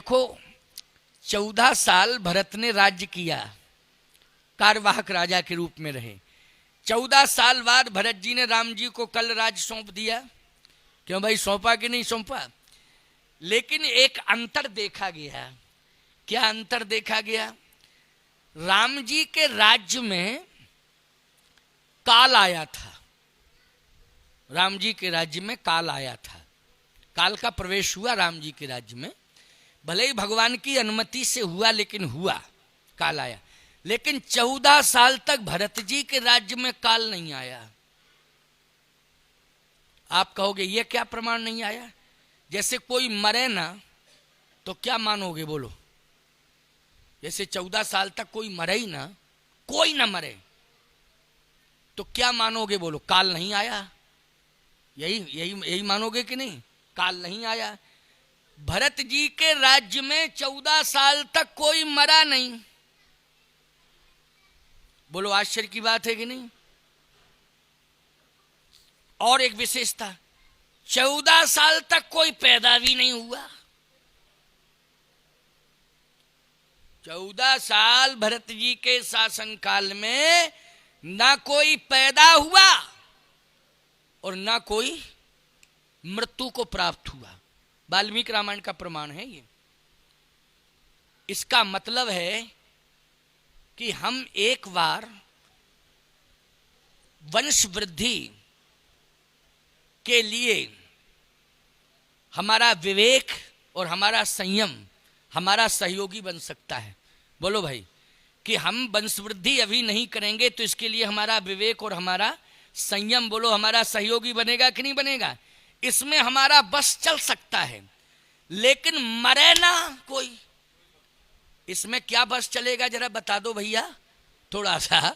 देखो 14 साल भरत ने राज्य किया, कार्यवाहक राजा के रूप में रहे। 14 साल बाद भरत जी ने राम जी को कल राज्य सौंप दिया। क्यों भाई, सौंपा कि नहीं सौंपा? लेकिन एक अंतर देखा गया। क्या अंतर देखा गया? राम जी के राज्य में काल आया था। राम जी के राज्य में काल आया था। काल का प्रवेश हुआ राम जी के राज्य में, भले ही भगवान की अनुमति से हुआ, लेकिन हुआ, काल आया। लेकिन 14 साल तक भरत जी के राज्य में काल नहीं आया। आप कहोगे ये क्या प्रमाण नहीं आया? जैसे कोई मरे ना तो क्या मानोगे, बोलो? जैसे 14 साल तक कोई मरे ही ना, कोई ना मरे, तो क्या मानोगे, बोलो? काल नहीं आया। यही मानोगे कि नहीं? काल नहीं आया। भरत जी के राज्य में 14 साल तक कोई मरा नहीं। बोलो, आश्चर्य की बात है कि नहीं? और एक विशेषता, 14 साल तक कोई पैदा भी नहीं हुआ। 14 साल भरत जी के शासन काल में ना कोई पैदा हुआ और ना कोई मृत्यु को प्राप्त हुआ। वाल्मीकि रामायण का प्रमाण है ये। इसका मतलब है कि हम एक बार वंश वृद्धि के लिए हमारा विवेक और हमारा संयम हमारा सहयोगी बन सकता है। बोलो भाई, कि हम वंश वृद्धि अभी नहीं करेंगे तो इसके लिए हमारा विवेक और हमारा संयम, बोलो, हमारा सहयोगी बनेगा कि नहीं बनेगा? इसमें हमारा बस चल सकता है, लेकिन मरे ना कोई, इसमें क्या बस चलेगा? जरा बता दो भैया थोड़ा सा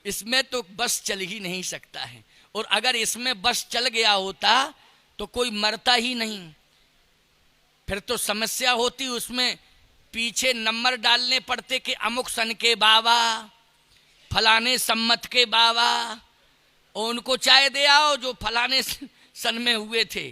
इसमें तो बस चल ही नहीं सकता है। और अगर इसमें बस चल गया होता तो कोई मरता ही नहीं, फिर तो समस्या होती। उसमें पीछे नंबर डालने पड़ते कि अमुक सन के बाबा, फलाने सम्मत के बाबा, और उनको चाय दे आओ जो फलाने सन में हुए थे,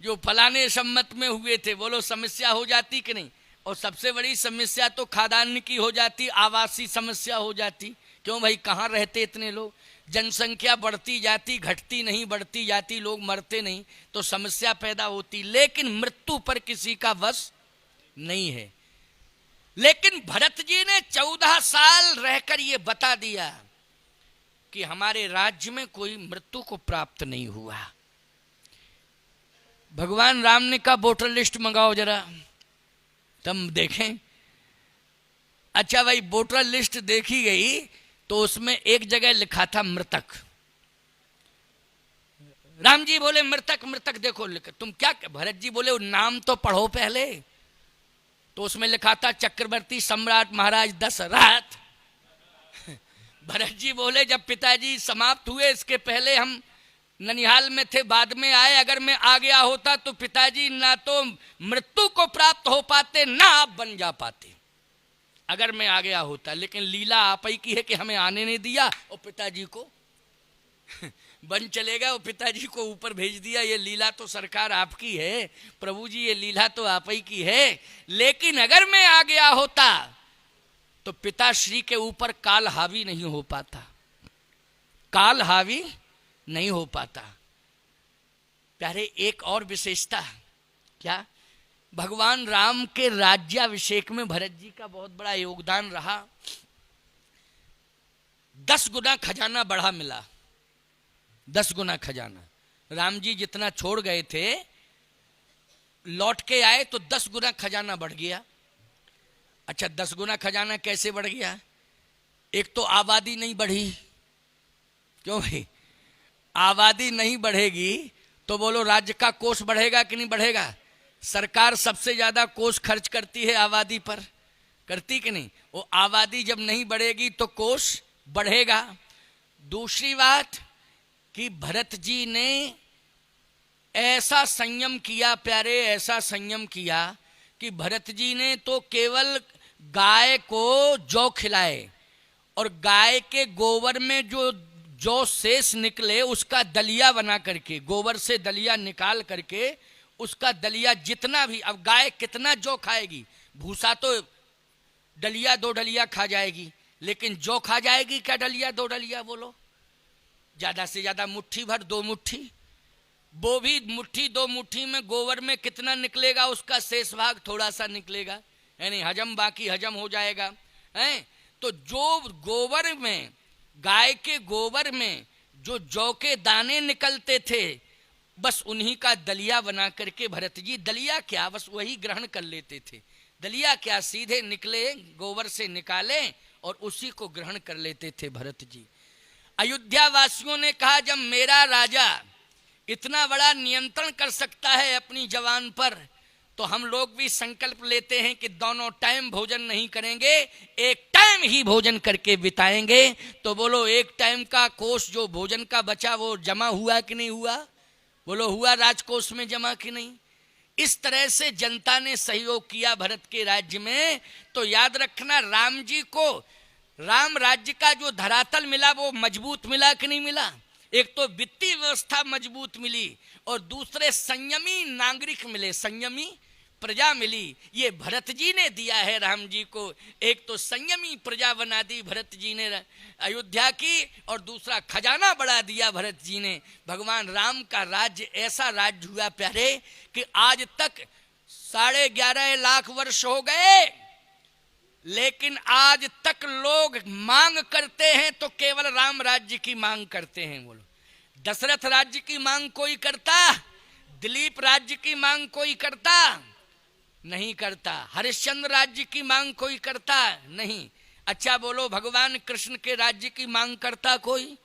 जो फलाने सम्मत में हुए थे। बोलो, समस्या हो जाती कि नहीं? और सबसे बड़ी समस्या तो खाद्यान्न की हो जाती, आवासीय समस्या हो जाती। क्यों भाई, कहाँ रहते इतने लोग? जनसंख्या बढ़ती जाती, घटती नहीं, बढ़ती जाती, लोग मरते नहीं, तो समस्या पैदा होती। लेकिन मृत्यु पर किसी का वश नहीं है। लेकिन भरत जी ने 14 साल रहकर ये बता दिया कि हमारे राज्य में कोई मृत्यु को प्राप्त नहीं हुआ। भगवान राम ने कहा वोटर लिस्ट मंगाओ जरा, तुम देखें। अच्छा भाई, वोटर लिस्ट देखी गई तो उसमें एक जगह लिखा था मृतक। राम जी बोले मृतक मृतक देखो लिखा। तुम क्या? भरत जी बोले नाम तो पढ़ो पहले। तो उसमें लिखा था चक्रवर्ती सम्राट महाराज दशरथ। भरत जी बोले जब पिताजी समाप्त हुए, इसके पहले हम ननिहाल में थे, बाद में आए, अगर मैं आ गया होता तो पिताजी ना तो मृत्यु को प्राप्त हो पाते, ना आप बन जा पाते, अगर मैं आ गया होता। लेकिन लीला आप ही की है कि हमें आने नहीं दिया और पिताजी को बन चलेगा और पिताजी को ऊपर भेज दिया। ये लीला तो सरकार आपकी है प्रभु जी, ये लीला तो आप ही की है। लेकिन अगर मैं आ गया होता तो पिताश्री के ऊपर काल हावी नहीं हो पाता, काल हावी नहीं हो पाता। प्यारे, एक और विशेषता क्या? भगवान राम के राज्याभिषेक में भरत जी का बहुत बड़ा योगदान रहा। 10 गुना खजाना बढ़ा मिला, 10 गुना खजाना। राम जी जितना छोड़ गए थे, लौट के आए तो 10 गुना खजाना बढ़ गया। अच्छा, 10 गुना खजाना कैसे बढ़ गया? एक तो आबादी नहीं बढ़ी। क्यों भाई? आबादी नहीं बढ़ेगी तो बोलो राज्य का कोष बढ़ेगा कि नहीं बढ़ेगा? सरकार सबसे ज्यादा कोष खर्च करती है आबादी पर, करती कि नहीं? वो आबादी जब नहीं बढ़ेगी तो कोष बढ़ेगा। दूसरी बात कि भरत जी ने ऐसा संयम किया, प्यारे, ऐसा संयम किया कि भरत जी ने तो केवल गाय को जौ खिलाए और गाय के गोबर में जो शेष निकले उसका दलिया बना करके, गोबर से दलिया निकाल करके उसका दलिया जितना भी, अब गाय कितना जौ खाएगी, भूसा तो डलिया 2 डलिया खा जाएगी, लेकिन जौ खा जाएगी क्या डलिया 2 डलिया? बोलो, ज्यादा से ज्यादा मुट्ठी भर, 2 मुट्ठी, वो भी मुट्ठी 2 मुट्ठी में गोबर में कितना निकलेगा, उसका शेष भाग थोड़ा सा निकलेगा, यानी हजम, बाकी हजम हो जाएगा है। तो जो गोबर में, गाय के गोबर में जो जौ के दाने निकलते थे, बस उन्हीं का दलिया बना करके भरत जी, दलिया क्या, बस वही ग्रहण कर लेते थे। दलिया क्या, सीधे निकले गोबर से निकाले और उसी को ग्रहण कर लेते थे भरत जी। अयोध्या वासियों ने कहा, जब मेरा राजा इतना बड़ा नियंत्रण कर सकता है अपनी जवान पर, तो हम लोग भी संकल्प लेते हैं कि दोनों टाइम भोजन नहीं करेंगे, एक टाइम ही भोजन करके बिताएंगे। तो बोलो, एक टाइम का कोष जो भोजन का बचा वो जमा हुआ कि नहीं हुआ? बोलो, हुआ राजकोष में जमा कि नहीं? इस तरह से जनता ने सहयोग किया भरत के राज्य में। तो याद रखना, राम जी को राम राज्य का जो धरातल मिला वो मजबूत मिला कि नहीं मिला? एक तो वित्तीय व्यवस्था मजबूत मिली और दूसरे संयमी नागरिक मिले, संयमी प्रजा मिली। ये भरत जी ने दिया है राम जी को। एक तो संयमी प्रजा बना दी भरत जी ने अयोध्या की, और दूसरा खजाना बढ़ा दिया भरत जी ने। भगवान राम का राज्य ऐसा राज्य हुआ प्यारे कि आज तक 11.5 लाख वर्ष हो गए, लेकिन आज तक लोग मांग करते हैं तो केवल राम राज्य की मांग करते हैं। बोलो, दशरथ राज्य की मांग कोई करता? दिलीप राज्य की मांग कोई करता? नहीं करता। हरिश्चंद्र राज्य की मांग कोई करता? नहीं। अच्छा बोलो, भगवान कृष्ण के राज्य की मांग करता कोई?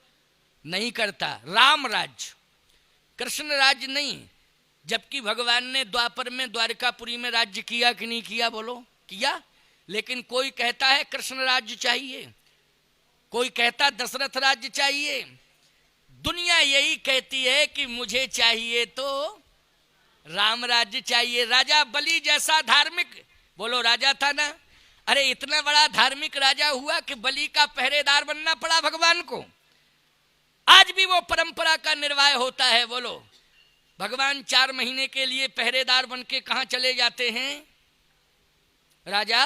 नहीं करता। राम राज्य, कृष्ण राज्य नहीं। जबकि भगवान ने द्वापर में, द्वारकापुरी में राज्य किया कि नहीं किया? बोलो, किया। लेकिन कोई कहता है कृष्ण राज्य चाहिए, कोई कहता दशरथ राज्य चाहिए। दुनिया यही कहती है कि मुझे चाहिए तो राम राज्य चाहिए। राजा बलि जैसा धार्मिक, बोलो राजा था ना, अरे इतना बड़ा धार्मिक राजा हुआ कि बलि का पहरेदार बनना पड़ा भगवान को। आज भी वो परंपरा का निर्वाह होता है। बोलो, भगवान 4 महीने के लिए पहरेदार बन के कहां चले जाते हैं? राजा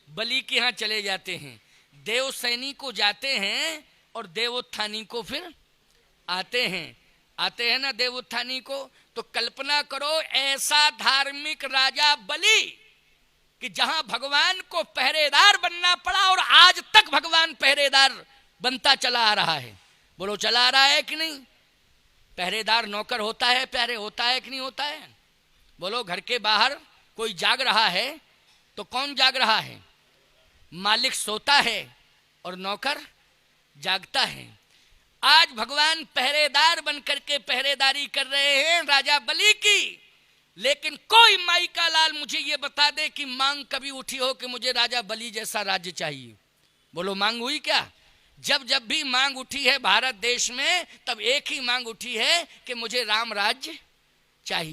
बलि के यहां चले जाते हैं। देवसैनी को जाते हैं और देवोत्थानी को फिर आते हैं ना देवोत्थानी को। तो कल्पना करो, ऐसा धार्मिक राजा बलि कि जहां भगवान को पहरेदार बनना पड़ा, और आज तक भगवान पहरेदार बनता चला आ रहा है। बोलो, चला आ रहा है कि नहीं? पहरेदार नौकर होता है प्यारे, होता है कि नहीं होता है? बोलो, घर के बाहर कोई जाग रहा है तो कौन जाग रहा है? मालिक सोता है और नौकर जागता है। आज भगवान पहरेदार बनकर के पहरेदारी कर रहे हैं राजा बलि की। लेकिन कोई माई का लाल मुझे ये बता दे कि मांग कभी उठी हो कि मुझे राजा बलि जैसा राज्य चाहिए। बोलो, मांग हुई क्या? जब जब भी मांग उठी है भारत देश में, तब एक ही मांग उठी है कि मुझे राम राज्य चाहिए।